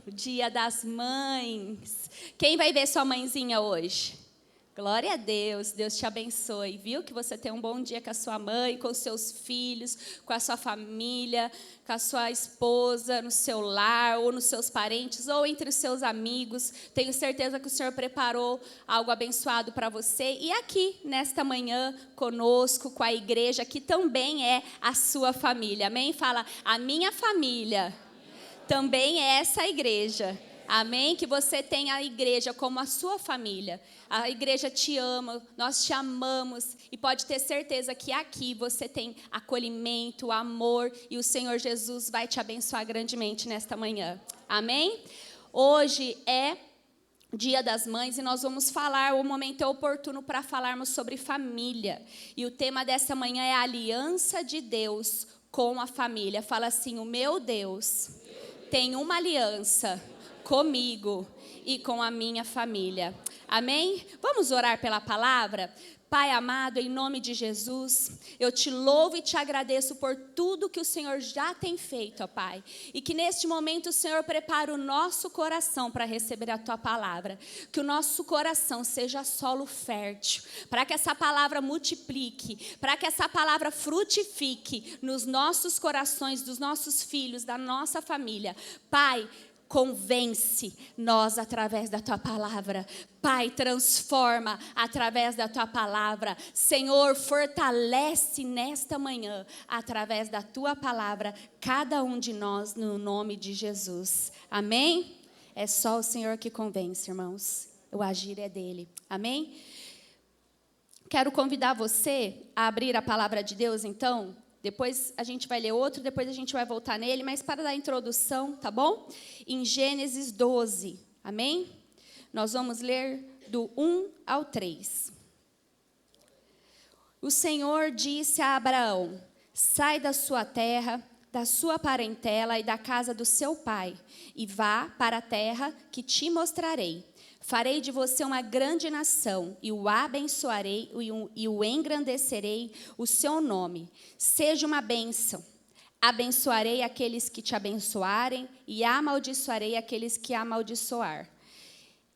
Dia das Mães. Quem vai ver sua mãezinha hoje? Glória a Deus, Deus te abençoe, viu? Que você tenha um bom dia com a sua mãe, com os seus filhos, com a sua família, com a sua esposa, no seu lar, ou nos seus parentes, ou entre os seus amigos. Tenho certeza que o Senhor preparou algo abençoado para você. E aqui, nesta manhã, conosco, com a igreja, que também é a sua família. Amém? Fala, a minha família também é essa igreja. Amém? Que você tenha a igreja como a sua família. A igreja te ama, nós te amamos. E pode ter certeza que aqui você tem acolhimento, amor. E o Senhor Jesus vai te abençoar grandemente nesta manhã. Amém? Hoje é Dia das Mães e nós vamos falar, o momento é oportuno para falarmos sobre família. E o tema dessa manhã é a aliança de Deus com a família. Fala assim, o meu Deus tem uma aliança comigo e com a minha família. Amém? Vamos orar pela palavra? Pai amado, em nome de Jesus, eu te louvo e te agradeço por tudo que o Senhor já tem feito, ó Pai. E que neste momento o Senhor prepara o nosso coração para receber a Tua palavra. Que o nosso coração seja solo fértil, para que essa palavra multiplique, para que essa palavra frutifique nos nossos corações, dos nossos filhos, da nossa família. Pai, convence nós através da Tua palavra. Pai, transforma através da Tua palavra. Senhor, fortalece nesta manhã, através da Tua palavra, cada um de nós, no nome de Jesus. Amém? É só o Senhor que convence, irmãos. O agir é dele. Amém? Quero convidar você a abrir a palavra de Deus, então. Depois a gente vai ler outro, depois a gente vai voltar nele, mas para dar a introdução, tá bom? Em Gênesis 12, amém? Nós vamos ler do 1 ao 3. O Senhor disse a Abraão, sai da sua terra, da sua parentela e da casa do seu pai, e vá para a terra que te mostrarei. Farei de você uma grande nação, e o abençoarei e o engrandecerei o seu nome. Seja uma bênção. Abençoarei aqueles que te abençoarem, e amaldiçoarei aqueles que amaldiçoar.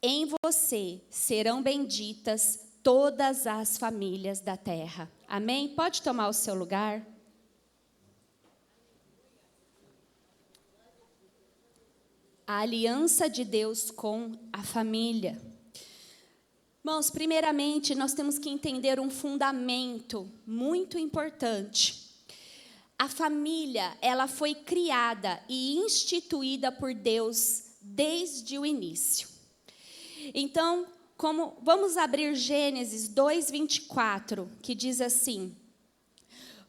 Em você serão benditas todas as famílias da terra. Amém? Pode tomar o seu lugar. A aliança de Deus com a família. Irmãos, primeiramente, nós temos que entender um fundamento muito importante. A família, ela foi criada e instituída por Deus desde o início. Então, vamos abrir Gênesis 2:24, que diz assim: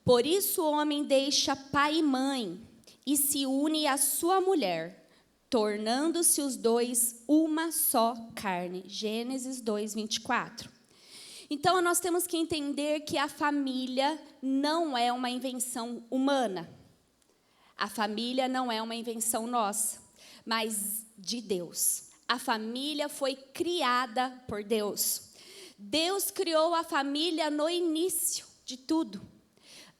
por isso o homem deixa pai e mãe e se une à sua mulher, tornando-se os dois uma só carne. Gênesis 2:24. Então, nós temos que entender que a família não é uma invenção humana. A família não é uma invenção nossa, mas de Deus. A família foi criada por Deus. Deus criou a família no início de tudo.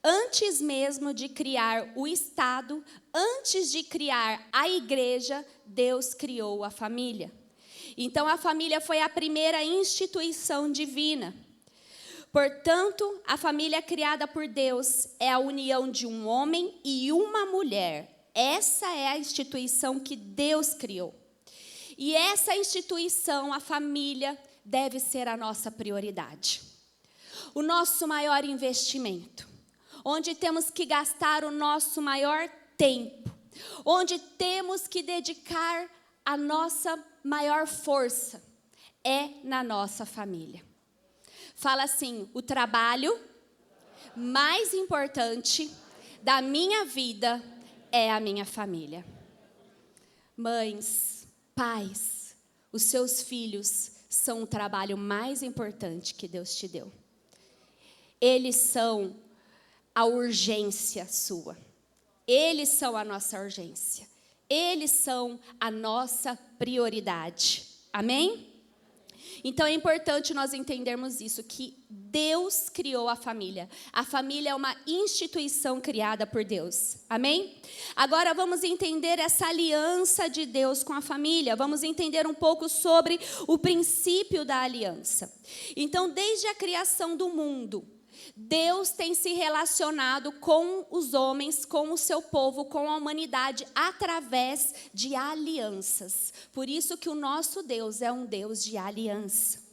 Antes mesmo de criar o Estado, antes de criar a igreja, Deus criou a família. Então, a família foi a primeira instituição divina. Portanto, a família criada por Deus é a união de um homem e uma mulher. Essa é a instituição que Deus criou. E essa instituição, a família, deve ser a nossa prioridade. O nosso maior investimento. Onde temos que gastar o nosso maior tempo, onde temos que dedicar a nossa maior força, é na nossa família. Fala assim, o trabalho mais importante da minha vida é a minha família. Mães, pais, os seus filhos são o trabalho mais importante que Deus te deu. Eles são a urgência sua. Eles são a nossa urgência. Eles são a nossa prioridade. Amém? Então é importante nós entendermos isso, que Deus criou a família. A família é uma instituição criada por Deus. Amém? Agora vamos entender essa aliança de Deus com a família. Vamos entender um pouco sobre o princípio da aliança. Então, desde a criação do mundo, Deus tem se relacionado com os homens, com o seu povo, com a humanidade, através de alianças. Por isso que o nosso Deus é um Deus de aliança.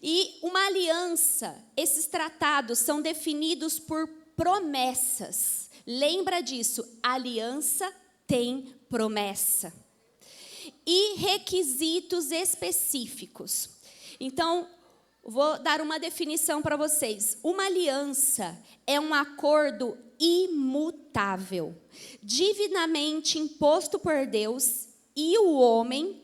E uma aliança, esses tratados são definidos por promessas. Lembra disso, aliança tem promessa. E requisitos específicos. Então, vou dar uma definição para vocês. Uma aliança é um acordo imutável, divinamente imposto por Deus e o homem,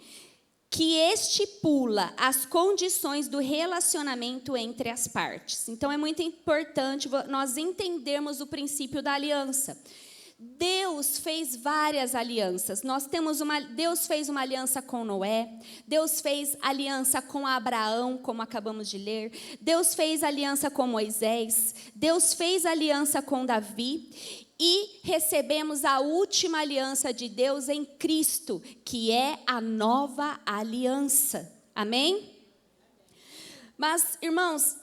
que estipula as condições do relacionamento entre as partes. Então, é muito importante nós entendermos o princípio da aliança. Deus fez várias alianças. Deus fez uma aliança com Noé. Deus fez aliança com Abraão, como acabamos de ler. Deus fez aliança com Moisés. Deus fez aliança com Davi. E recebemos a última aliança de Deus em Cristo, que é a nova aliança. Amém? Mas, irmãos,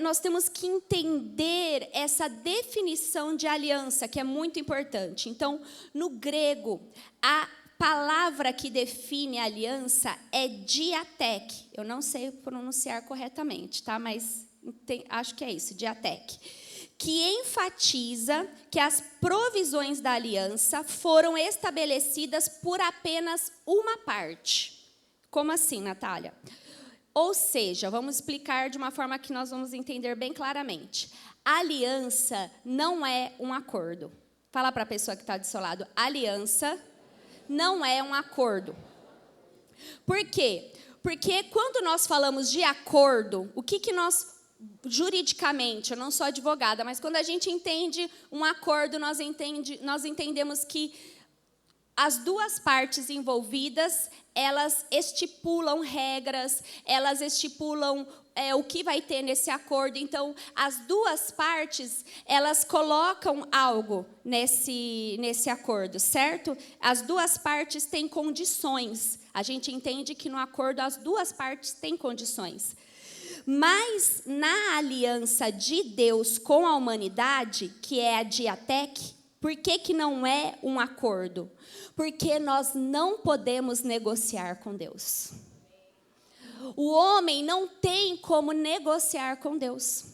nós temos que entender essa definição de aliança, que é muito importante. Então, no grego, a palavra que define a aliança é diatek. Eu não sei pronunciar corretamente, tá? Mas acho que é isso, diatek. Que enfatiza que as provisões da aliança foram estabelecidas por apenas uma parte. Como assim, Natália? Ou seja, vamos explicar de uma forma que nós vamos entender bem claramente. A aliança não é um acordo. Fala para a pessoa que está do seu lado. Aliança não é um acordo. Por quê? Porque quando nós falamos de acordo, o que nós, juridicamente, eu não sou advogada, mas quando a gente entende um acordo, nós entendemos que as duas partes envolvidas, elas estipulam regras, elas estipulam o que vai ter nesse acordo. Então, as duas partes, elas colocam algo nesse acordo, certo? As duas partes têm condições. A gente entende que no acordo as duas partes têm condições. Mas na aliança de Deus com a humanidade, que é a diatek, por que não é um acordo? Porque nós não podemos negociar com Deus. O homem não tem como negociar com Deus.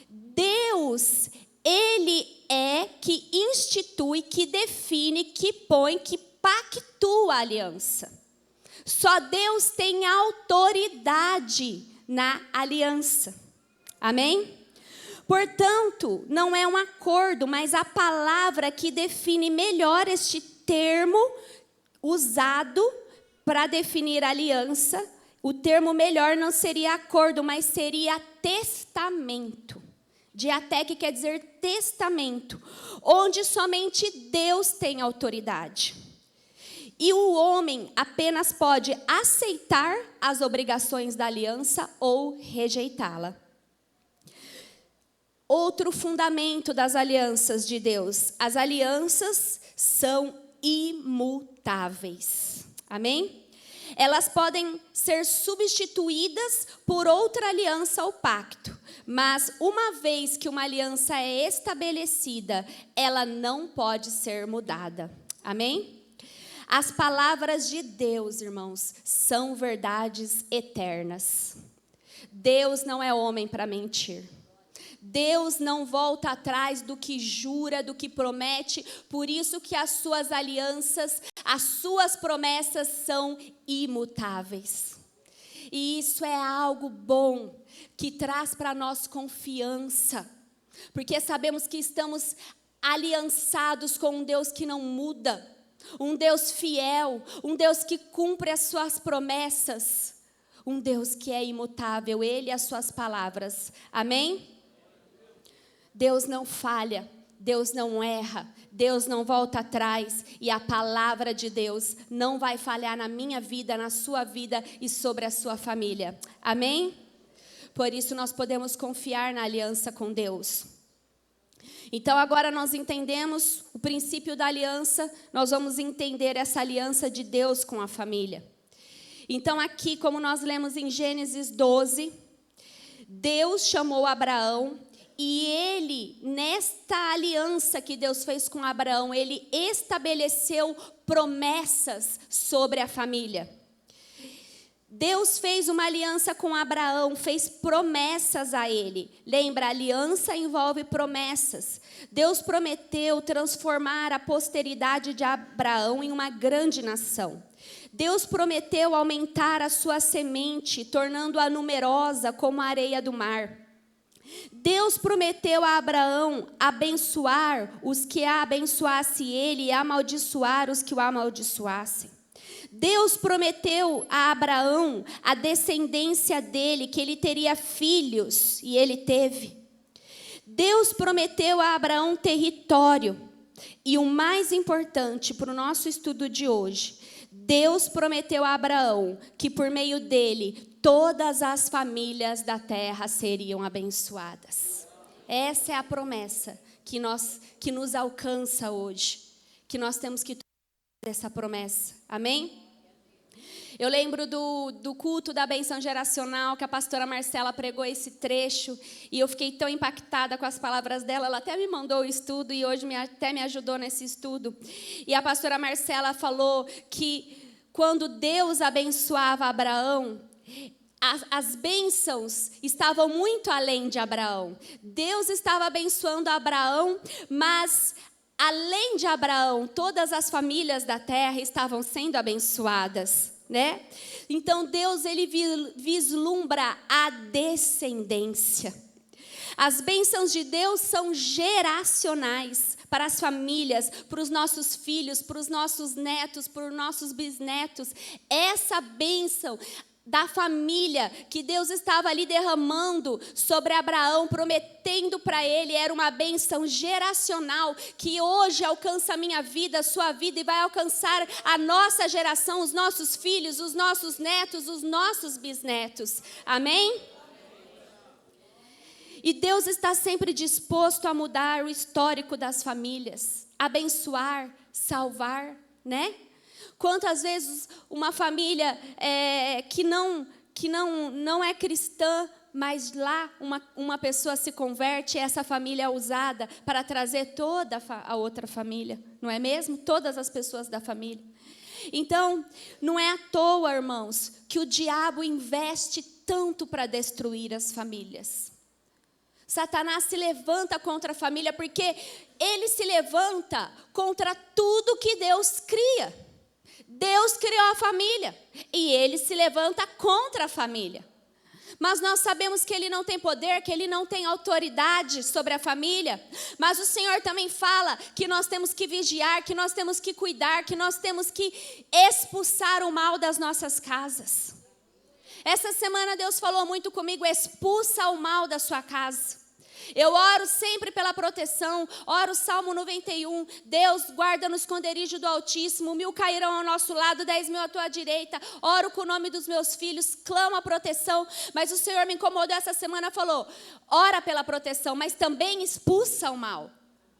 Deus, Ele é que institui, que define, que põe, que pactua a aliança. Só Deus tem autoridade na aliança. Amém? Portanto, não é um acordo, mas a palavra que define melhor este termo usado para definir aliança. O termo melhor não seria acordo, mas seria testamento. Diatek quer dizer testamento, onde somente Deus tem autoridade. E o homem apenas pode aceitar as obrigações da aliança ou rejeitá-la. Outro fundamento das alianças de Deus. As alianças são imutáveis. Amém? Elas podem ser substituídas por outra aliança ou pacto. Mas uma vez que uma aliança é estabelecida, ela não pode ser mudada. Amém? As palavras de Deus, irmãos, são verdades eternas. Deus não é homem para mentir. Deus não volta atrás do que jura, do que promete, por isso que as suas alianças, as suas promessas são imutáveis. E isso é algo bom, que traz para nós confiança, porque sabemos que estamos aliançados com um Deus que não muda, um Deus fiel, um Deus que cumpre as suas promessas, um Deus que é imutável, Ele e as suas palavras. Amém? Deus não falha, Deus não erra, Deus não volta atrás e a palavra de Deus não vai falhar na minha vida, na sua vida e sobre a sua família. Amém? Por isso nós podemos confiar na aliança com Deus. Então agora nós entendemos o princípio da aliança, nós vamos entender essa aliança de Deus com a família. Então aqui, como nós lemos em Gênesis 12, Deus chamou Abraão. E ele, nesta aliança que Deus fez com Abraão, ele estabeleceu promessas sobre a família. Deus fez uma aliança com Abraão, fez promessas a ele. Lembra, aliança envolve promessas. Deus prometeu transformar a posteridade de Abraão em uma grande nação. Deus prometeu aumentar a sua semente, tornando-a numerosa como a areia do mar. Deus prometeu a Abraão abençoar os que a abençoasse ele e amaldiçoar os que o amaldiçoassem. Deus prometeu a Abraão a descendência dele, que ele teria filhos, e ele teve. Deus prometeu a Abraão território. E o mais importante para o nosso estudo de hoje, Deus prometeu a Abraão que por meio dele todas as famílias da terra seriam abençoadas. Essa é a promessa que nos alcança hoje, que nós temos que tomar essa promessa. Amém? Eu lembro do culto da bênção geracional, que a pastora Marcela pregou esse trecho, e eu fiquei tão impactada com as palavras dela, ela até me mandou o estudo, e hoje até me ajudou nesse estudo. E a pastora Marcela falou que quando Deus abençoava Abraão, as bênçãos estavam muito além de Abraão. Deus estava abençoando Abraão, mas além de Abraão, todas as famílias da terra estavam sendo abençoadas, né? Então Deus, ele vislumbra a descendência. As bênçãos de Deus são geracionais para as famílias, para os nossos filhos, para os nossos netos, para os nossos bisnetos. Essa bênção da família que Deus estava ali derramando sobre Abraão, prometendo para ele, era uma bênção geracional que hoje alcança a minha vida, a sua vida, e vai alcançar a nossa geração, os nossos filhos, os nossos netos, os nossos bisnetos. Amém? E Deus está sempre disposto a mudar o histórico das famílias, abençoar, salvar, né? Quantas vezes uma família que não é cristã, mas lá uma pessoa se converte, e essa família é usada para trazer toda a outra família, não é mesmo? Todas as pessoas da família. Então, não é à toa, irmãos, que o diabo investe tanto para destruir as famílias. Satanás se levanta contra a família porque ele se levanta contra tudo que Deus cria. Deus criou a família e ele se levanta contra a família. Mas nós sabemos que ele não tem poder, que ele não tem autoridade sobre a família. Mas o Senhor também fala que nós temos que vigiar, que nós temos que cuidar, que nós temos que expulsar o mal das nossas casas. Essa semana Deus falou muito comigo: expulsa o mal da sua casa. Eu oro sempre pela proteção, oro o Salmo 91, Deus guarda no esconderijo do Altíssimo, 1000 cairão ao nosso lado, 10.000 à tua direita, oro com o nome dos meus filhos, clamo a proteção, mas o Senhor me incomodou essa semana, falou, ora pela proteção, mas também expulsa o mal.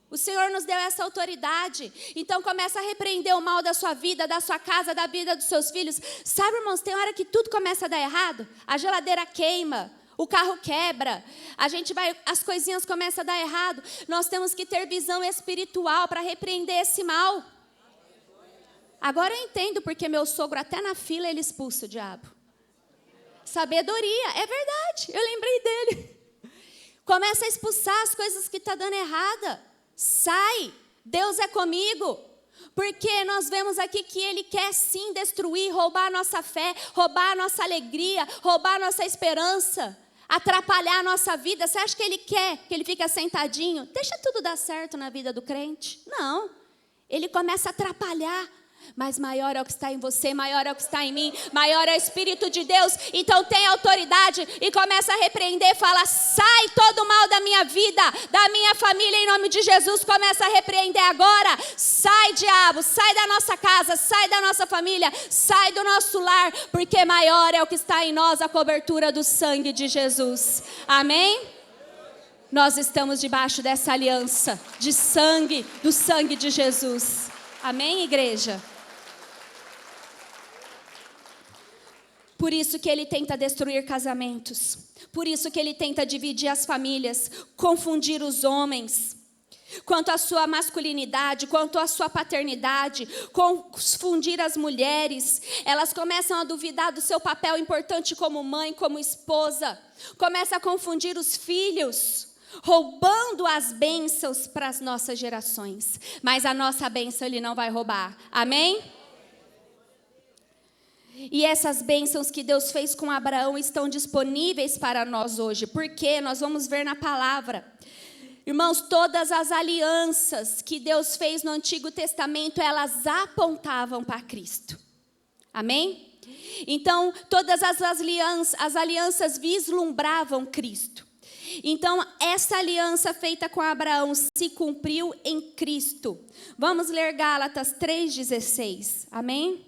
O Senhor nos deu essa autoridade, então começa a repreender o mal da sua vida, da sua casa, da vida dos seus filhos. Sabe, irmãos, tem hora que tudo começa a dar errado, a geladeira queima, o carro quebra, as coisinhas começam a dar errado. Nós temos que ter visão espiritual para repreender esse mal. Agora eu entendo porque meu sogro até na fila ele expulsa o diabo. Sabedoria, é verdade, eu lembrei dele. Começa a expulsar as coisas que estão dando errada. Sai, Deus é comigo. Porque nós vemos aqui que ele quer sim destruir, roubar a nossa fé, roubar a nossa alegria, roubar a nossa esperança, atrapalhar a nossa vida. Você acha que ele quer que ele fique sentadinho? Deixa tudo dar certo na vida do crente. Não, ele começa a atrapalhar. Mas maior é o que está em você, maior é o que está em mim, maior é o Espírito de Deus. Então tem autoridade e começa a repreender, fala: sai todo mal da minha vida, da minha família, em nome de Jesus. Começa a repreender agora. Sai, diabo, sai da nossa casa, sai da nossa família, sai do nosso lar, porque maior é o que está em nós, a cobertura do sangue de Jesus. Amém? Nós estamos debaixo dessa aliança de sangue, do sangue de Jesus. Amém, igreja? Por isso que ele tenta destruir casamentos. Por isso que ele tenta dividir as famílias, confundir os homens. Quanto à sua masculinidade, quanto à sua paternidade, confundir as mulheres. Elas começam a duvidar do seu papel importante como mãe, como esposa. Começa a confundir os filhos, roubando as bênçãos para as nossas gerações. Mas a nossa bênção ele não vai roubar. Amém? E essas bênçãos que Deus fez com Abraão estão disponíveis para nós hoje. Porque nós vamos ver na palavra. Irmãos, todas as alianças que Deus fez no Antigo Testamento, elas apontavam para Cristo. Amém? Então, todas as alianças vislumbravam Cristo. Então, essa aliança feita com Abraão se cumpriu em Cristo. Vamos ler Gálatas 3,16. Amém?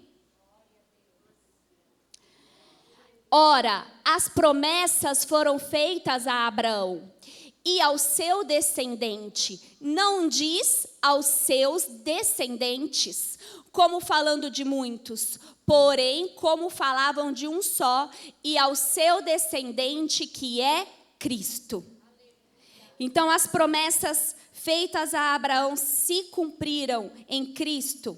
Ora, as promessas foram feitas a Abraão e ao seu descendente. Não diz aos seus descendentes, como falando de muitos, porém, como falavam de um só, e ao seu descendente, que é Cristo. Então, as promessas feitas a Abraão se cumpriram em Cristo.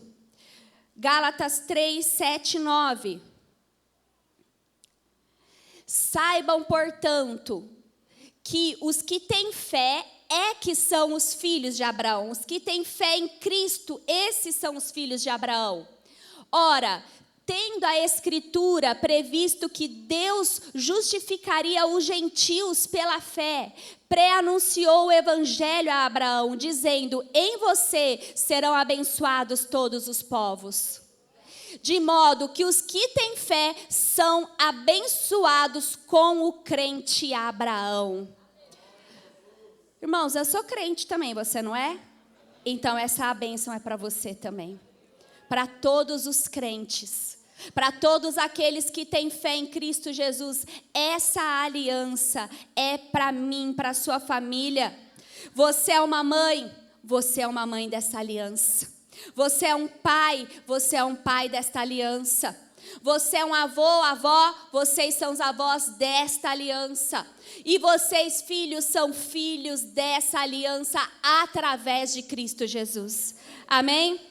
Gálatas 3, 7, 9. Saibam, portanto, que os que têm fé que são os filhos de Abraão. Os que têm fé em Cristo, esses são os filhos de Abraão. Ora, tendo a Escritura previsto que Deus justificaria os gentios pela fé, pré-anunciou o Evangelho a Abraão, dizendo: em você serão abençoados todos os povos. De modo que os que têm fé são abençoados com o crente Abraão. Irmãos, eu sou crente também, você não é? Então essa bênção é para você também. Para todos os crentes. Para todos aqueles que têm fé em Cristo Jesus. Essa aliança é para mim, para a sua família. Você é uma mãe dessa aliança. Você é um pai desta aliança. Você é um avô, avó, vocês são os avós desta aliança. E vocês, filhos, são filhos dessa aliança através de Cristo Jesus. Amém?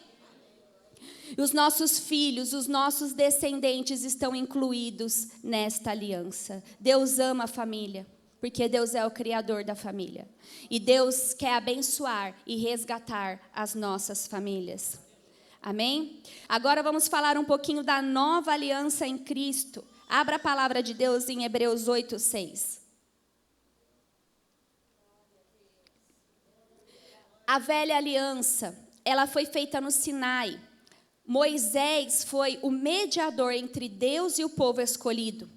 Os nossos filhos, os nossos descendentes estão incluídos nesta aliança. Deus ama a família, porque Deus é o criador da família. E Deus quer abençoar e resgatar as nossas famílias. Amém? Agora vamos falar um pouquinho da nova aliança em Cristo. Abra a palavra de Deus em Hebreus 8, 6. A velha aliança, ela foi feita no Sinai. Moisés foi o mediador entre Deus e o povo escolhido.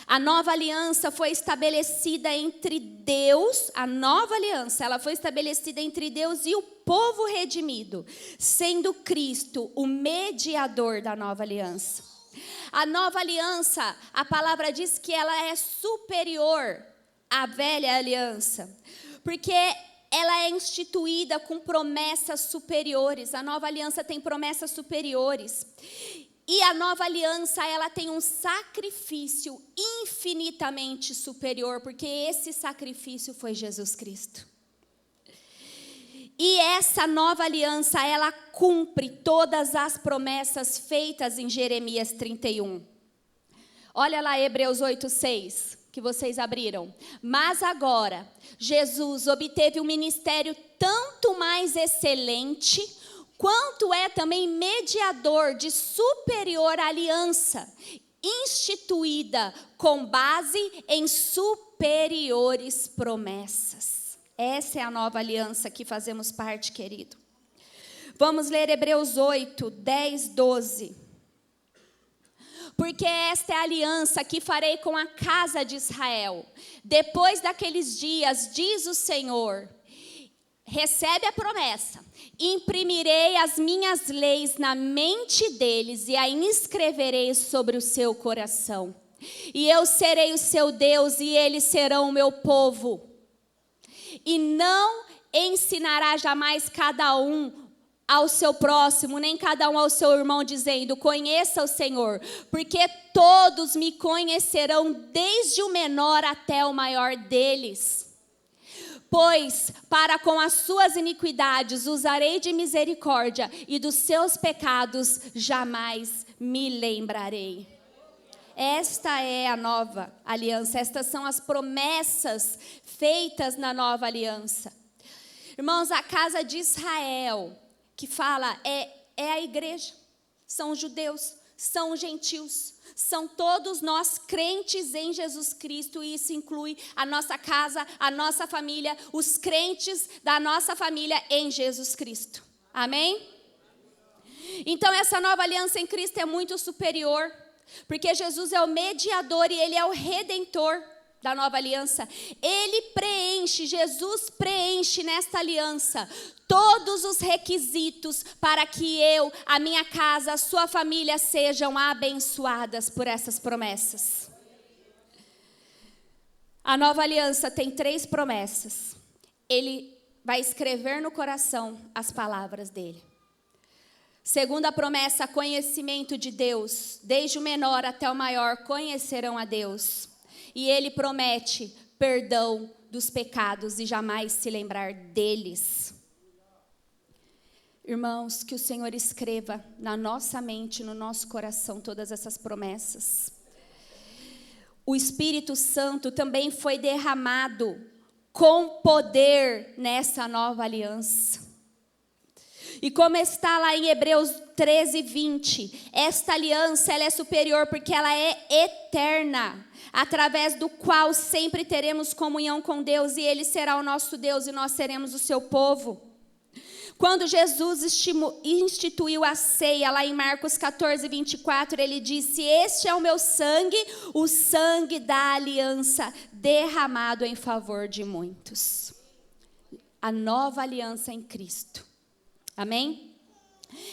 A nova aliança foi estabelecida entre Deus, a nova aliança, ela foi estabelecida entre Deus e o povo redimido, sendo Cristo o mediador da nova aliança. A nova aliança, a palavra diz que ela é superior à velha aliança, porque ela é instituída com promessas superiores. A nova aliança tem promessas superiores. E a nova aliança, ela tem um sacrifício infinitamente superior, porque esse sacrifício foi Jesus Cristo. E essa nova aliança, ela cumpre todas as promessas feitas em Jeremias 31. Olha lá Hebreus 8:6, que vocês abriram. Mas agora, Jesus obteve um ministério tanto mais excelente, quanto é também mediador de superior aliança, instituída com base em superiores promessas. Essa é a nova aliança que fazemos parte, querido. Vamos ler Hebreus 8, 10, 12. Porque esta é a aliança que farei com a casa de Israel. Depois daqueles dias, diz o Senhor, recebe a promessa, imprimirei as minhas leis na mente deles e a inscreverei sobre o seu coração. E eu serei o seu Deus e eles serão o meu povo. E não ensinará jamais cada um ao seu próximo, nem cada um ao seu irmão, dizendo, conheça o Senhor, porque todos me conhecerão, desde o menor até o maior deles. Pois, para com as suas iniquidades usarei de misericórdia, e dos seus pecados jamais me lembrarei. Esta é a nova aliança, estas são as promessas feitas na nova aliança. Irmãos, a casa de Israel, que fala, é a igreja, são os judeus, são os gentios, são todos nós crentes em Jesus Cristo, e isso inclui a nossa casa, a nossa família, os crentes da nossa família em Jesus Cristo. Amém? Então essa nova aliança em Cristo é muito superior, porque Jesus é o mediador e Ele é o redentor da nova aliança. Ele preenche, Jesus preenche nesta aliança todos os requisitos para que eu, a minha casa, a sua família sejam abençoadas por essas promessas. A nova aliança tem 3 promessas. Ele vai escrever no coração as palavras dele. Segunda promessa, conhecimento de Deus. Desde o menor até o maior conhecerão a Deus. E ele promete perdão dos pecados e jamais se lembrar deles. Irmãos, que o Senhor escreva na nossa mente, no nosso coração, todas essas promessas. O Espírito Santo também foi derramado com poder nessa nova aliança. E como está lá em Hebreus 13, 20, esta aliança ela é superior porque ela é eterna, através do qual sempre teremos comunhão com Deus e Ele será o nosso Deus e nós seremos o seu povo. Quando Jesus instituiu a ceia, lá em Marcos 14, 24, ele disse, este é o meu sangue, o sangue da aliança, derramado em favor de muitos. A nova aliança em Cristo. Amém?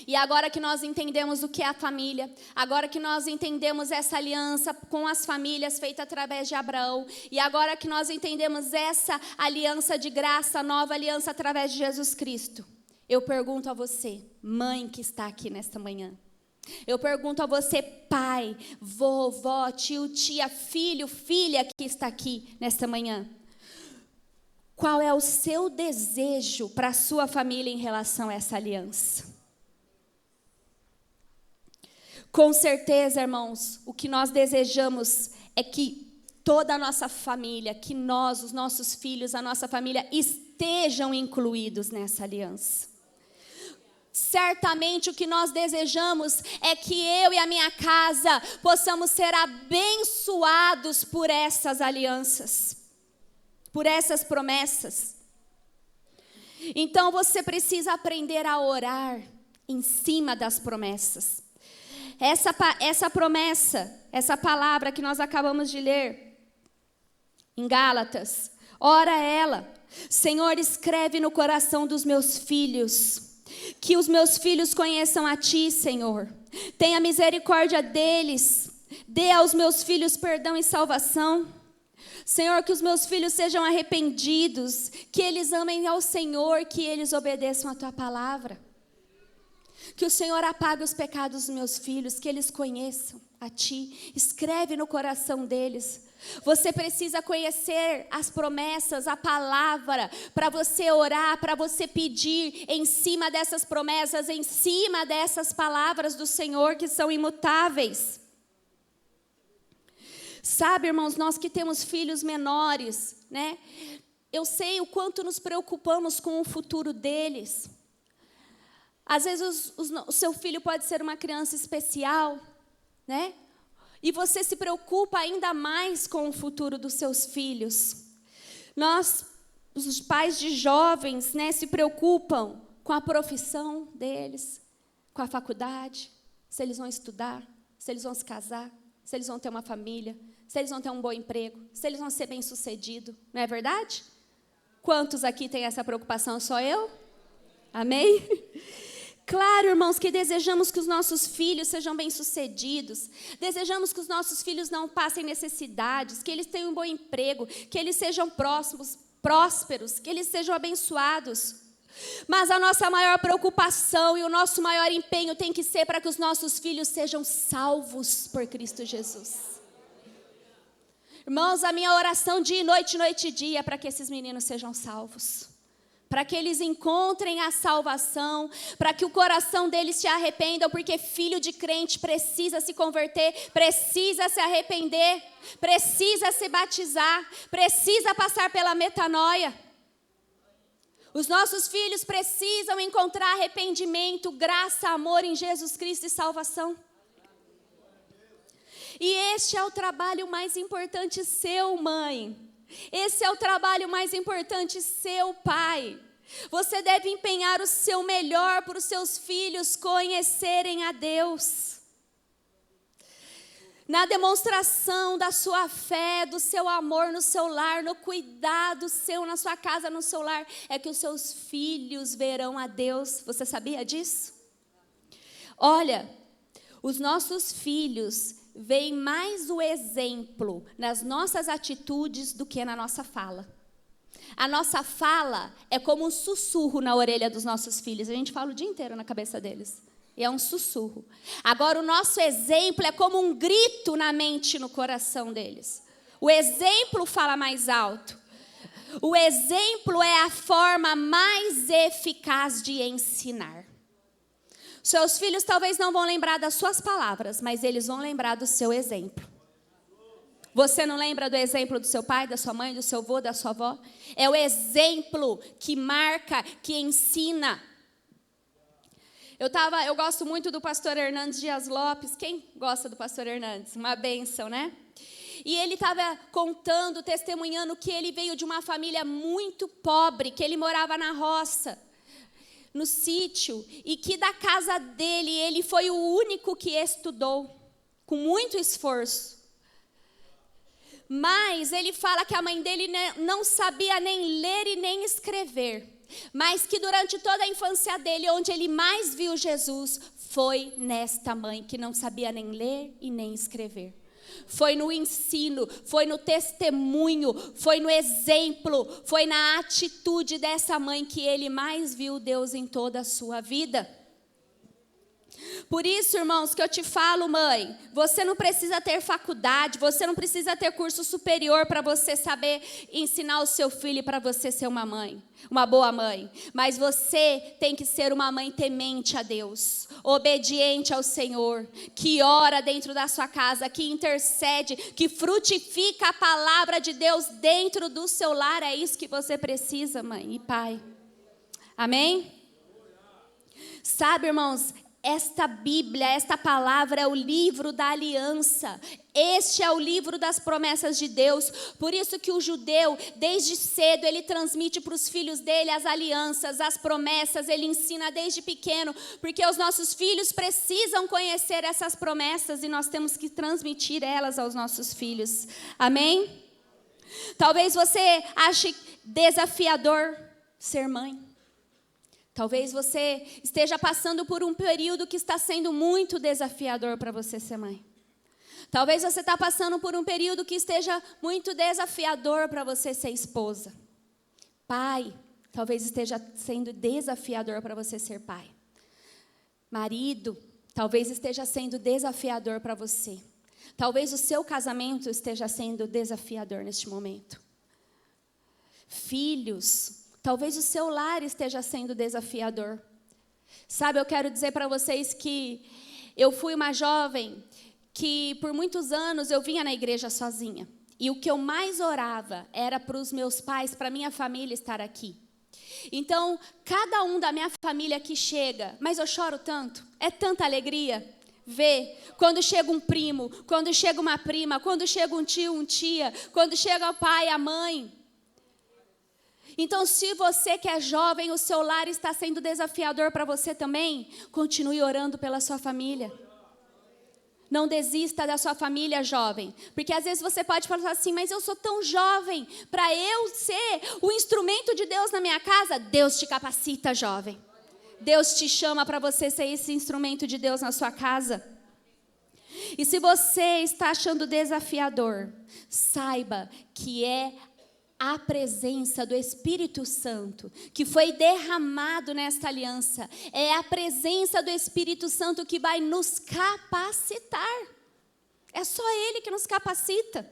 E agora que nós entendemos o que é a família, agora que nós entendemos essa aliança com as famílias feita através de Abraão, e agora que nós entendemos essa aliança de graça, nova aliança através de Jesus Cristo, eu pergunto a você, mãe que está aqui nesta manhã, eu pergunto a você, pai, vovó, tio, tia, filho, filha que está aqui nesta manhã, qual é o seu desejo para a sua família em relação a essa aliança? Com certeza, irmãos, o que nós desejamos é que toda a nossa família, que nós, os nossos filhos, a nossa família estejam incluídos nessa aliança. Certamente o que nós desejamos é que eu e a minha casa possamos ser abençoados por essas alianças, por essas promessas. Então você precisa aprender a orar em cima das promessas. Essa promessa, essa palavra que nós acabamos de ler em Gálatas, ora ela, Senhor, escreve no coração dos meus filhos, que os meus filhos conheçam a Ti, Senhor. Tenha misericórdia deles, dê aos meus filhos perdão e salvação. Senhor, que os meus filhos sejam arrependidos, que eles amem ao Senhor, que eles obedeçam a Tua palavra. Que o Senhor apague os pecados dos meus filhos, que eles conheçam a Ti. Escreve no coração deles. Você precisa conhecer as promessas, a palavra, para você orar, para você pedir em cima dessas promessas, em cima dessas palavras do Senhor que são imutáveis. Sabe, irmãos, nós que temos filhos menores, né? Eu sei o quanto nos preocupamos com o futuro deles. Às vezes o seu filho pode ser uma criança especial, né? E você se preocupa ainda mais com o futuro dos seus filhos. Nós, os pais de jovens, né, se preocupam com a profissão deles, com a faculdade, se eles vão estudar, se eles vão se casar, se eles vão ter uma família, se eles vão ter um bom emprego, se eles vão ser bem-sucedidos. Não é verdade? Quantos aqui têm essa preocupação? Só eu? Amém? Claro, irmãos, que desejamos que os nossos filhos sejam bem-sucedidos, desejamos que os nossos filhos não passem necessidades, que eles tenham um bom emprego, que eles sejam prósperos, que eles sejam abençoados. Mas a nossa maior preocupação e o nosso maior empenho tem que ser para que os nossos filhos sejam salvos por Cristo Jesus. Irmãos, a minha oração dia e noite e dia é para que esses meninos sejam salvos. Para que eles encontrem a salvação, para que o coração deles se arrependam, porque filho de crente precisa se converter, precisa se arrepender, precisa se batizar, precisa passar pela metanoia. Os nossos filhos precisam encontrar arrependimento, graça, amor em Jesus Cristo e salvação. E este é o trabalho mais importante seu, mãe. Esse é o trabalho mais importante seu, pai. Você deve empenhar o seu melhor para os seus filhos conhecerem a Deus. Na demonstração da sua fé, do seu amor no seu lar, no cuidado seu na sua casa, no seu lar, é que os seus filhos verão a Deus. Você sabia disso? Olha, os nossos filhos veem mais o exemplo nas nossas atitudes do que na nossa fala. A nossa fala é como um sussurro na orelha dos nossos filhos. A gente fala o dia inteiro na cabeça deles. E é um sussurro. Agora, o nosso exemplo é como um grito na mente e no coração deles. O exemplo fala mais alto. O exemplo é a forma mais eficaz de ensinar. Seus filhos talvez não vão lembrar das suas palavras, mas eles vão lembrar do seu exemplo. Você não lembra do exemplo do seu pai, da sua mãe, do seu avô, da sua avó? É o exemplo que marca, que ensina. Eu gosto muito do pastor Hernandes Dias Lopes. Quem gosta do pastor Hernandes? Uma bênção, né? E ele estava contando, testemunhando que ele veio de uma família muito pobre, que ele morava na roça, no sítio, e que da casa dele, ele foi o único que estudou, com muito esforço. Mas ele fala que a mãe dele não sabia nem ler e nem escrever, mas que durante toda a infância dele, onde ele mais viu Jesus, foi nesta mãe, que não sabia nem ler e nem escrever. Foi no ensino, foi no testemunho, foi no exemplo, foi na atitude dessa mãe que ele mais viu Deus em toda a sua vida. Por isso, irmãos, que eu te falo, mãe, você não precisa ter faculdade, você não precisa ter curso superior para você saber ensinar o seu filho e para você ser uma mãe, uma boa mãe. Mas você tem que ser uma mãe temente a Deus, obediente ao Senhor, que ora dentro da sua casa, que intercede, que frutifica a palavra de Deus dentro do seu lar. É isso que você precisa, mãe e pai. Amém? Sabe, irmãos, esta Bíblia, esta palavra é o livro da aliança. Este é o livro das promessas de Deus. Por isso que o judeu, desde cedo, ele transmite para os filhos dele as alianças, as promessas. Ele ensina desde pequeno, porque os nossos filhos precisam conhecer essas promessas e nós temos que transmitir elas aos nossos filhos. Amém? Talvez você ache desafiador ser mãe. Talvez você esteja passando por um período que está sendo muito desafiador para você ser mãe. Talvez você está passando por um período que esteja muito desafiador para você ser esposa. Pai, talvez esteja sendo desafiador para você ser pai. Marido, talvez esteja sendo desafiador para você. Talvez o seu casamento esteja sendo desafiador neste momento. Filhos, talvez o seu lar esteja sendo desafiador. Sabe, eu quero dizer para vocês que eu fui uma jovem que por muitos anos eu vinha na igreja sozinha. E o que eu mais orava era para os meus pais, para a minha família estar aqui. Então, cada um da minha família que chega, mas eu choro tanto, é tanta alegria ver quando chega um primo, quando chega uma prima, quando chega um tio, uma tia, quando chega o pai, a mãe. Então, se você que é jovem, o seu lar está sendo desafiador para você também, continue orando pela sua família. Não desista da sua família, jovem. Porque às vezes você pode falar assim, mas eu sou tão jovem, para eu ser o instrumento de Deus na minha casa. Deus te capacita, jovem. Deus te chama para você ser esse instrumento de Deus na sua casa. E se você está achando desafiador, saiba que é a presença do Espírito Santo que foi derramado nesta aliança. É a presença do Espírito Santo que vai nos capacitar. É só Ele que nos capacita.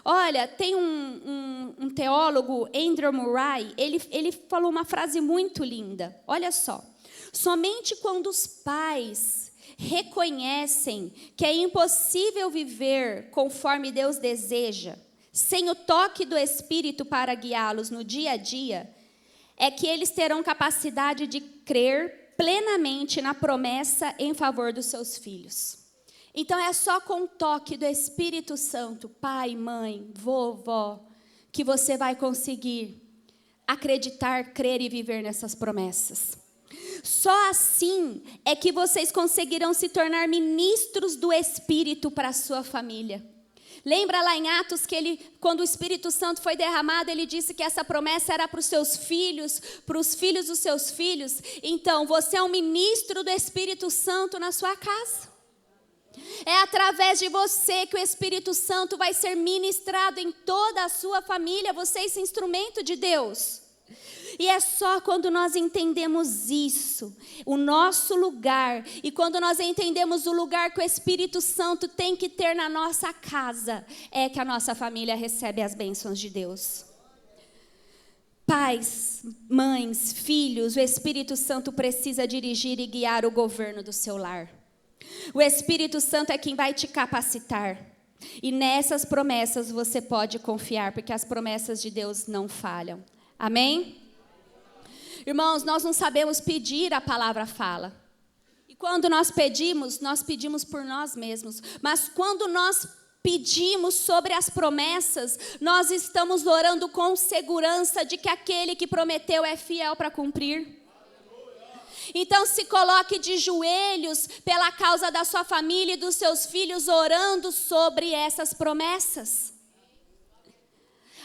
Olha, tem um teólogo, Andrew Murray, ele falou uma frase muito linda. Olha só. Somente quando os pais reconhecem que é impossível viver conforme Deus deseja, sem o toque do Espírito para guiá-los no dia a dia, é que eles terão capacidade de crer plenamente na promessa em favor dos seus filhos. Então é só com o toque do Espírito Santo, pai, mãe, vovó, que você vai conseguir acreditar, crer e viver nessas promessas. Só assim é que vocês conseguirão se tornar ministros do Espírito para a sua família. Lembra lá em Atos que quando o Espírito Santo foi derramado, ele disse que essa promessa era para os seus filhos, para os filhos dos seus filhos. Então, você é um ministro do Espírito Santo na sua casa. É através de você que o Espírito Santo vai ser ministrado em toda a sua família. Você é esse instrumento de Deus. E é só quando nós entendemos isso, o nosso lugar, e quando nós entendemos o lugar que o Espírito Santo tem que ter na nossa casa, é que a nossa família recebe as bênçãos de Deus. Pais, mães, filhos, o Espírito Santo precisa dirigir e guiar o governo do seu lar. O Espírito Santo é quem vai te capacitar. E nessas promessas você pode confiar, porque as promessas de Deus não falham. Amém? Irmãos, nós não sabemos pedir, a palavra fala. E quando nós pedimos por nós mesmos. Mas quando nós pedimos sobre as promessas, nós estamos orando com segurança de que aquele que prometeu é fiel para cumprir. Então se coloque de joelhos pela causa da sua família e dos seus filhos, orando sobre essas promessas.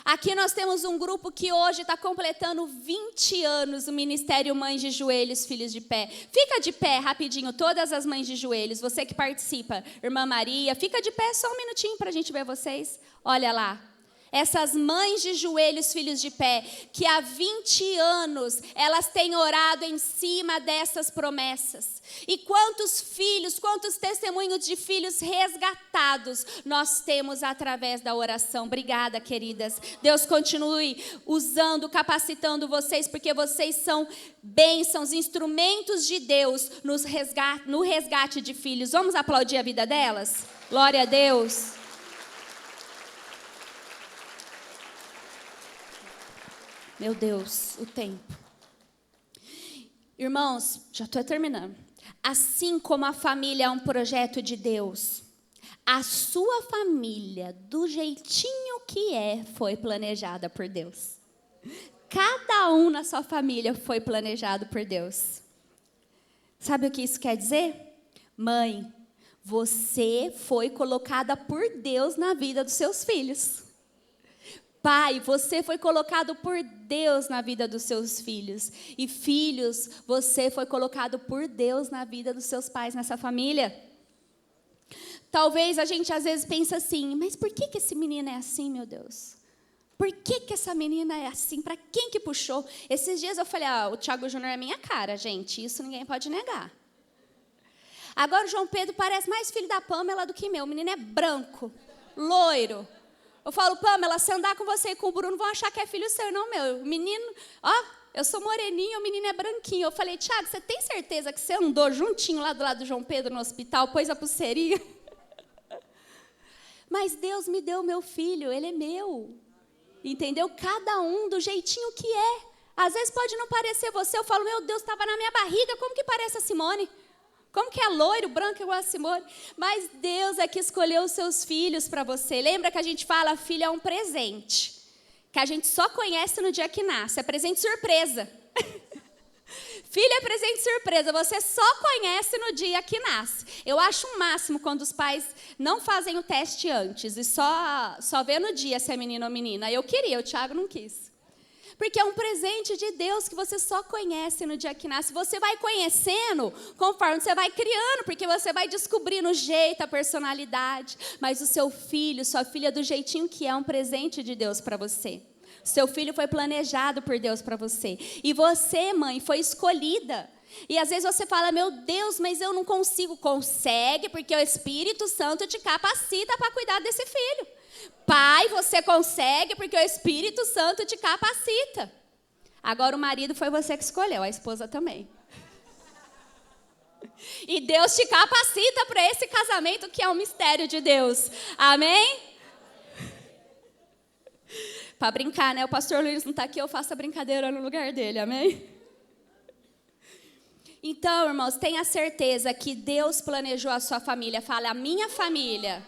Aqui nós temos um grupo que hoje está completando 20 anos, o Ministério Mães de Joelhos, Filhos de Pé. Fica de pé rapidinho, todas as mães de joelhos, você que participa. Irmã Maria, fica de pé só um minutinho para a gente ver vocês. Olha lá. Essas mães de joelhos, filhos de pé, que há 20 anos elas têm orado em cima dessas promessas. E quantos filhos, quantos testemunhos de filhos resgatados nós temos através da oração. Obrigada, queridas. Deus continue usando, capacitando vocês, porque vocês são bênçãos, instrumentos de Deus no resgate de filhos. Vamos aplaudir a vida delas? Glória a Deus. Meu Deus, o tempo. Irmãos, já estou terminando. Assim como a família é um projeto de Deus, a sua família, do jeitinho que foi planejada por Deus. Cada um na sua família foi planejado por Deus. Sabe o que isso quer dizer? Mãe, você foi colocada por Deus na vida dos seus filhos. Pai, você foi colocado por Deus na vida dos seus filhos. E filhos, você foi colocado por Deus na vida dos seus pais, nessa família. Talvez a gente às vezes pense assim, mas por que esse menino é assim, meu Deus? Por que essa menina é assim? Para quem que puxou? Esses dias eu falei, o Thiago Júnior é minha cara, gente. Isso ninguém pode negar. Agora o João Pedro parece mais filho da Pamela do que meu. O menino é branco, loiro. Eu falo, Pamela, se andar com você e com o Bruno, vão achar que é filho seu, não meu. O menino, eu sou moreninha, o menino é branquinho. Eu falei, Thiago, você tem certeza que você andou juntinho lá do lado do João Pedro no hospital, pôs a pulseirinha? Mas Deus me deu meu filho, ele é meu. Entendeu? Cada um do jeitinho que é. Às vezes pode não parecer você, eu falo, meu Deus, estava na minha barriga, como que parece a Simone? Como que é loiro, branco igual a Simone? Mas Deus é que escolheu os seus filhos para você. Lembra que a gente fala, filho é um presente. que a gente só conhece no dia que nasce. É presente surpresa. Filho é presente surpresa, você só conhece no dia que nasce. Eu acho o máximo quando os pais não fazem o teste antes e só vê no dia se é menino ou menina. Eu queria, o Thiago não quis. Porque é um presente de Deus que você só conhece no dia que nasce. Você vai conhecendo conforme você vai criando, porque você vai descobrindo o jeito, a personalidade. Mas o seu filho, sua filha, do jeitinho que é um presente de Deus para você. Seu filho foi planejado por Deus para você. E você, mãe, foi escolhida. E às vezes você fala, meu Deus, mas eu não consigo. Consegue, porque o Espírito Santo te capacita para cuidar desse filho. Pai, você consegue, porque o Espírito Santo te capacita. Agora o marido foi você que escolheu, a esposa também. E Deus te capacita para esse casamento que é um mistério de Deus. Amém? Para brincar, né? O pastor Luiz não está aqui, eu faço a brincadeira no lugar dele, amém? Então, irmãos, tenha certeza que Deus planejou a sua família. Fala, a minha família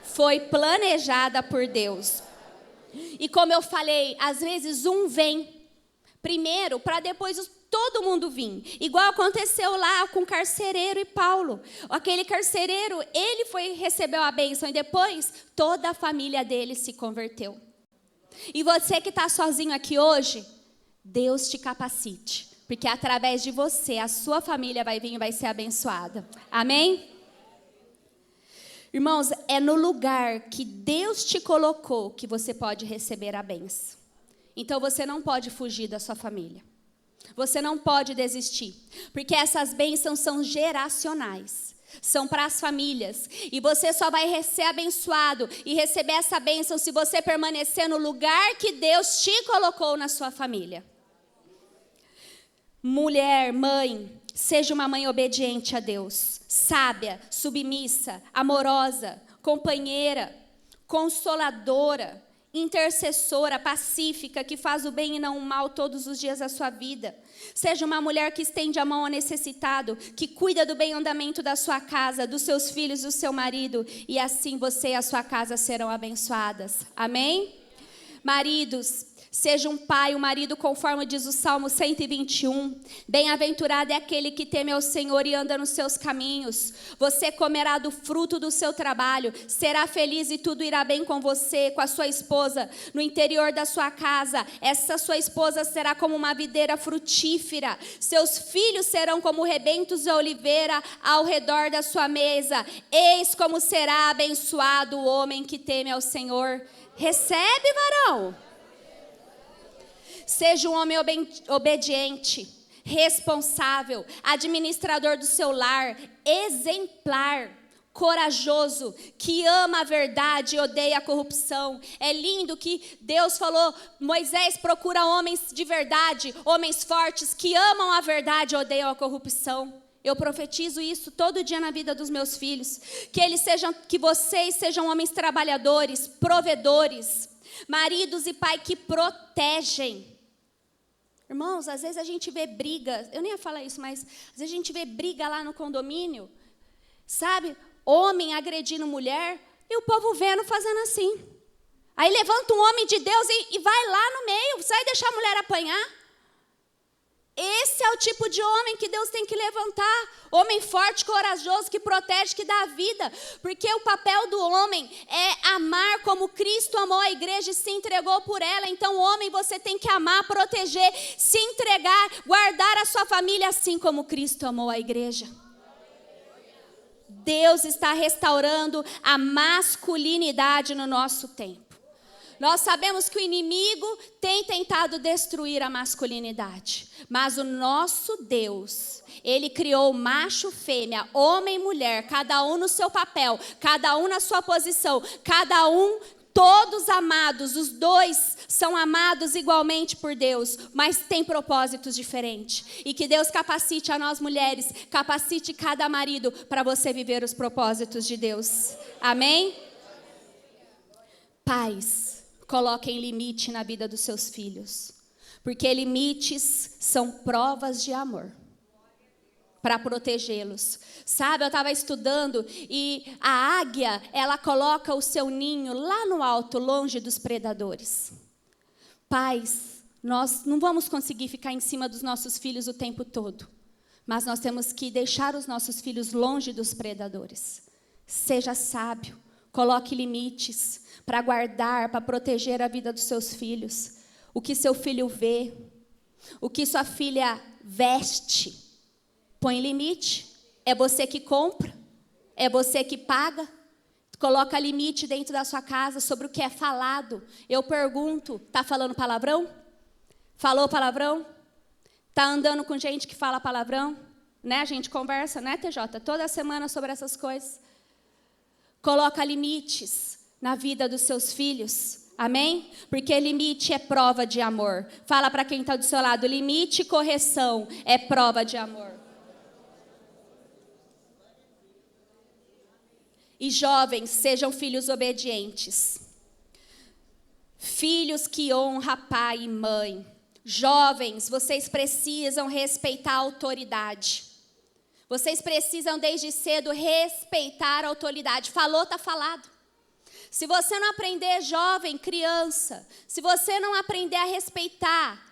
foi planejada por Deus. E como eu falei, às vezes um vem primeiro para depois todo mundo vir. Igual aconteceu lá com o carcereiro e Paulo. Aquele carcereiro, ele recebeu a bênção e depois toda a família dele se converteu. E você que está sozinho aqui hoje, Deus te capacite. Porque através de você, a sua família vai vir e vai ser abençoada. Amém? Irmãos, é no lugar que Deus te colocou que você pode receber a bênção. Então você não pode fugir da sua família. Você não pode desistir. Porque essas bênçãos são geracionais. São para as famílias. E você só vai ser abençoado e receber essa bênção se você permanecer no lugar que Deus te colocou na sua família. Mulher, mãe, seja uma mãe obediente a Deus. Sábia, submissa, amorosa, companheira, consoladora, intercessora, pacífica, que faz o bem e não o mal todos os dias da sua vida. Seja uma mulher que estende a mão ao necessitado, que cuida do bem andamento da sua casa, dos seus filhos, do seu marido, e assim você e a sua casa serão abençoadas. Amém? Maridos, seja um pai, um marido, conforme diz o Salmo 121. Bem-aventurado é aquele que teme ao Senhor e anda nos seus caminhos. Você comerá do fruto do seu trabalho, será feliz e tudo irá bem com você, com a sua esposa, no interior da sua casa. Essa sua esposa será como uma videira frutífera. Seus filhos serão como rebentos de oliveira ao redor da sua mesa. Eis como será abençoado o homem que teme ao Senhor. Recebe, varão? Seja um homem obediente, responsável, administrador do seu lar, exemplar, corajoso, que ama a verdade e odeia a corrupção. É lindo que Deus falou, Moisés procura homens de verdade, homens fortes, que amam a verdade e odeiam a corrupção. Eu profetizo isso todo dia na vida dos meus filhos. Que vocês sejam homens trabalhadores, provedores, maridos e pai que protegem. Irmãos, às vezes a gente vê briga, eu nem ia falar isso, mas às vezes a gente vê briga lá no condomínio, sabe? Homem agredindo mulher, e o povo vendo fazendo assim. Aí levanta um homem de Deus e vai lá no meio, vai deixar a mulher apanhar. Esse é o tipo de homem que Deus tem que levantar. Homem forte, corajoso, que protege, que dá vida. Porque o papel do homem é amar como Cristo amou a igreja e se entregou por ela. Então, homem, você tem que amar, proteger, se entregar, guardar a sua família assim como Cristo amou a igreja. Deus está restaurando a masculinidade no nosso tempo. Nós sabemos que o inimigo tem tentado destruir a masculinidade, mas o nosso Deus, Ele criou macho, fêmea, homem e mulher, cada um no seu papel, cada um na sua posição, cada um, todos amados, os dois são amados igualmente por Deus, mas têm propósitos diferentes. E que Deus capacite a nós mulheres, capacite cada marido para você viver os propósitos de Deus. Amém? Pais, coloquem limite na vida dos seus filhos, porque limites são provas de amor, para protegê-los. Sabe, eu estava estudando e a águia, ela coloca o seu ninho lá no alto, longe dos predadores. Pais, nós não vamos conseguir ficar em cima dos nossos filhos o tempo todo, mas nós temos que deixar os nossos filhos longe dos predadores. Seja sábio, coloque limites para guardar, para proteger a vida dos seus filhos. O que seu filho vê, o que sua filha veste, põe limite. É você que compra, é você que paga. Coloca limite dentro da sua casa sobre o que é falado. Eu pergunto, está falando palavrão? Falou palavrão? Está andando com gente que fala palavrão? Né? A gente conversa, né, TJ? Toda semana sobre essas coisas. Coloca limites na vida dos seus filhos. Amém? Porque limite é prova de amor. Fala para quem está do seu lado, limite e correção é prova de amor. E jovens, sejam filhos obedientes. Filhos que honram pai e mãe. Jovens, vocês precisam respeitar a autoridade. Vocês precisam desde cedo respeitar a autoridade. Falou, está falado. Se você não aprender, jovem, criança, se você não aprender a respeitar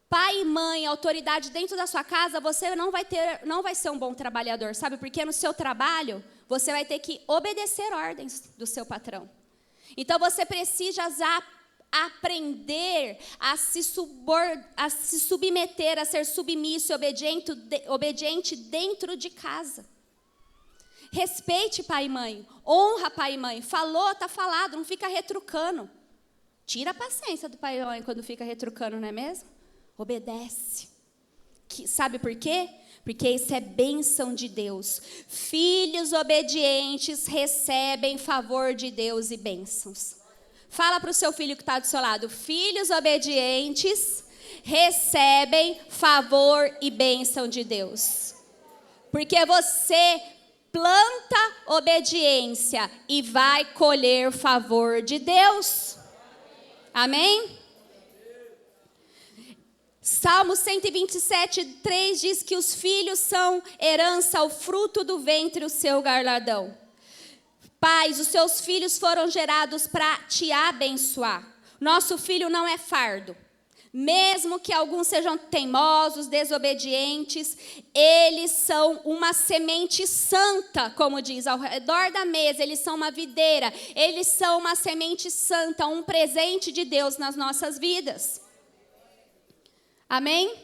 pai e mãe, autoridade dentro da sua casa, você não vai ser um bom trabalhador, sabe? Porque no seu trabalho, você vai ter que obedecer ordens do seu patrão. Então, você precisa aprender a se submeter, a ser submisso e obediente dentro de casa. Respeite pai e mãe, honra pai e mãe. Falou, está falado, não fica retrucando. Tira a paciência do pai e mãe quando fica retrucando, não é mesmo? Obedece. Sabe por quê? Porque isso é bênção de Deus. Filhos obedientes recebem favor de Deus e bênçãos. Fala para o seu filho que está do seu lado. Filhos obedientes recebem favor e bênção de Deus. Porque você planta obediência e vai colher favor de Deus. Amém? Salmo 127, 3 diz que os filhos são herança, o fruto do ventre, o seu galardão. Pais, os seus filhos foram gerados para te abençoar. Nosso filho não é fardo. Mesmo que alguns sejam teimosos, desobedientes, eles são uma semente santa, como diz, ao redor da mesa, eles são uma videira, eles são uma semente santa, um presente de Deus nas nossas vidas. Amém?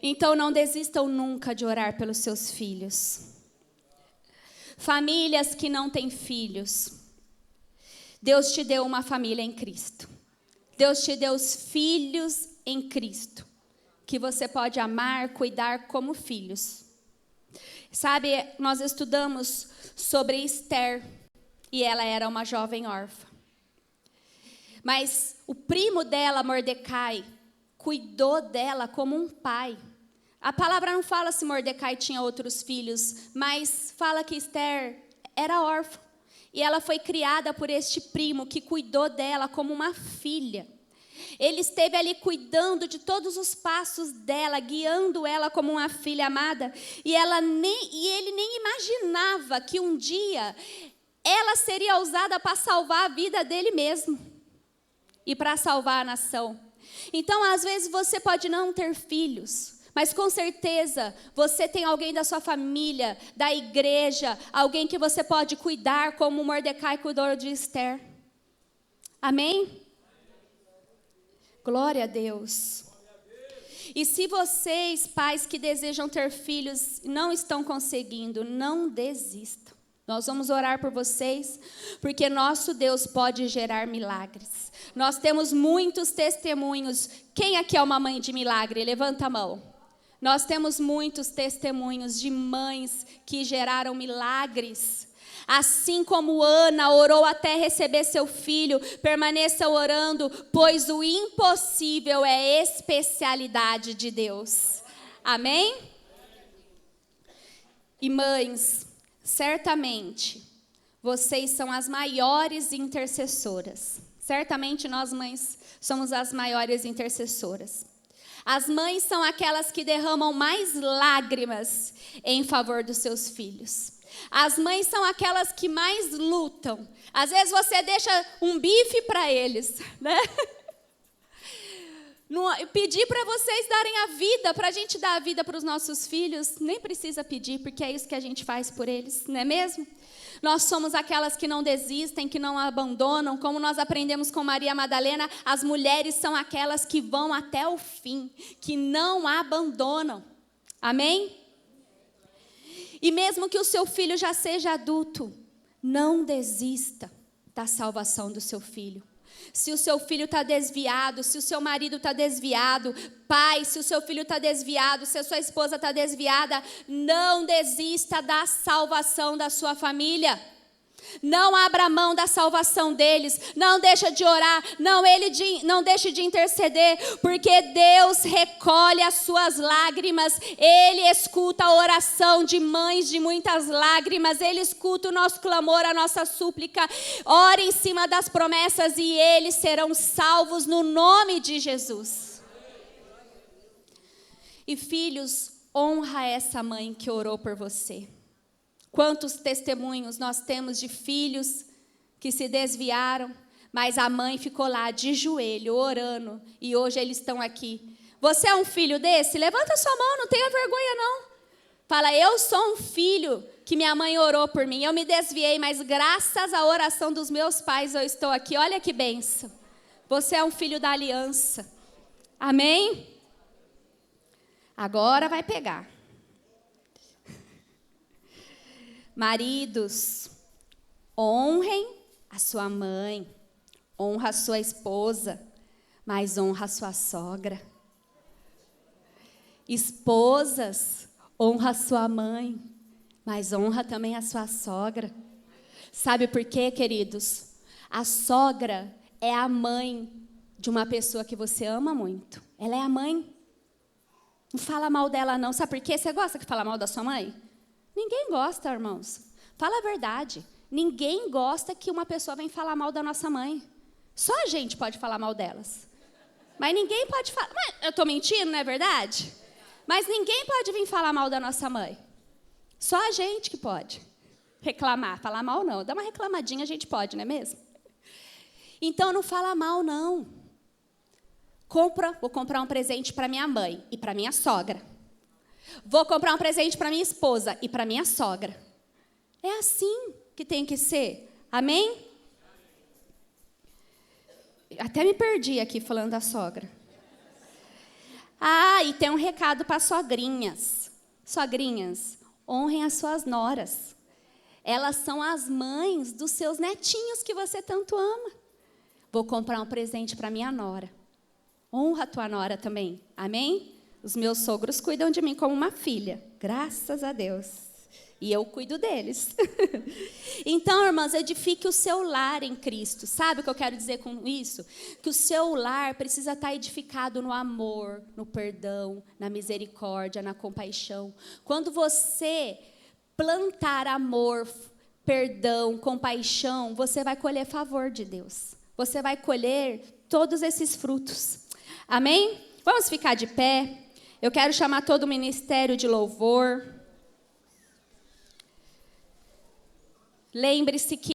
Então não desistam nunca de orar pelos seus filhos. Famílias que não têm filhos. Deus te deu uma família em Cristo. Deus te deu os filhos em Cristo, que você pode amar, cuidar como filhos. Sabe, nós estudamos sobre Esther, e ela era uma jovem órfã. Mas o primo dela, Mordecai, cuidou dela como um pai. A palavra não fala se Mordecai tinha outros filhos, mas fala que Esther era órfã. E ela foi criada por este primo que cuidou dela como uma filha. Ele esteve ali cuidando de todos os passos dela, guiando ela como uma filha amada. E ele nem imaginava que um dia ela seria usada para salvar a vida dele mesmo. E para salvar a nação. Então, às vezes, você pode não ter filhos, mas com certeza você tem alguém da sua família, da igreja, alguém que você pode cuidar como Mordecai cuidou de Esther. Amém? Glória a Deus. E se vocês, pais que desejam ter filhos, não estão conseguindo, não desistam. Nós vamos orar por vocês, porque nosso Deus pode gerar milagres. Nós temos muitos testemunhos. Quem aqui é uma mãe de milagre? Levanta a mão. Nós temos muitos testemunhos de mães que geraram milagres. Assim como Ana orou até receber seu filho, permaneça orando, pois o impossível é especialidade de Deus. Amém? E mães, certamente, vocês são as maiores intercessoras. Certamente nós mães somos as maiores intercessoras. As mães são aquelas que derramam mais lágrimas em favor dos seus filhos. As mães são aquelas que mais lutam. Às vezes você deixa um bife para eles, né? Pedir para vocês darem a vida, para a gente dar a vida para os nossos filhos, nem precisa pedir, porque é isso que a gente faz por eles, não é mesmo? Nós somos aquelas que não desistem, que não abandonam, como nós aprendemos com Maria Madalena, as mulheres são aquelas que vão até o fim, que não abandonam, amém? E mesmo que o seu filho já seja adulto, não desista da salvação do seu filho. Se o seu filho está desviado, se o seu marido está desviado, pai, se o seu filho está desviado, se a sua esposa está desviada, não desista da salvação da sua família. Não abra mão da salvação deles, não deixa de orar, não deixe de interceder, porque Deus recolhe as suas lágrimas, Ele escuta a oração de mães de muitas lágrimas, Ele escuta o nosso clamor, a nossa súplica, ore em cima das promessas e eles serão salvos no nome de Jesus. E filhos, honra essa mãe que orou por você. Quantos testemunhos nós temos de filhos que se desviaram, mas a mãe ficou lá de joelho, orando, e hoje eles estão aqui. Você é um filho desse? Levanta sua mão, não tenha vergonha não. Fala, eu sou um filho que minha mãe orou por mim. Eu me desviei, mas graças à oração dos meus pais eu estou aqui. Olha que bênção. Você é um filho da aliança. Amém? Agora vai pegar. Maridos, honrem a sua mãe, honra a sua esposa, mas honra a sua sogra. Esposas, honra a sua mãe, mas honra também a sua sogra. Sabe por quê, queridos? A sogra é a mãe de uma pessoa que você ama muito. Ela é a mãe. Não fala mal dela não. Sabe por quê? Você gosta que fala mal da sua mãe? Ninguém gosta, irmãos. Fala a verdade. Ninguém gosta que uma pessoa venha falar mal da nossa mãe. Só a gente pode falar mal delas. Mas ninguém pode falar... Mas eu estou mentindo, não é verdade? Mas ninguém pode vir falar mal da nossa mãe. Só a gente que pode reclamar. Falar mal não. Dá uma reclamadinha a gente pode, não é mesmo? Então não fala mal não. Vou comprar um presente para minha mãe e para minha sogra. Vou comprar um presente para minha esposa e para minha sogra. É assim que tem que ser. Amém? Até me perdi aqui falando da sogra. Ah, e tem um recado para sogrinhas. Sogrinhas, honrem as suas noras. Elas são as mães dos seus netinhos que você tanto ama. Vou comprar um presente para minha nora. Honra a tua nora também. Amém? Os meus sogros cuidam de mim como uma filha, graças a Deus. E eu cuido deles. Então, irmãs, edifique o seu lar em Cristo. Sabe o que eu quero dizer com isso? Que o seu lar precisa estar edificado no amor, no perdão, na misericórdia, na compaixão. Quando você plantar amor, perdão, compaixão, você vai colher favor de Deus. Você vai colher todos esses frutos. Amém? Vamos ficar de pé. Eu quero chamar todo o ministério de louvor. Lembre-se que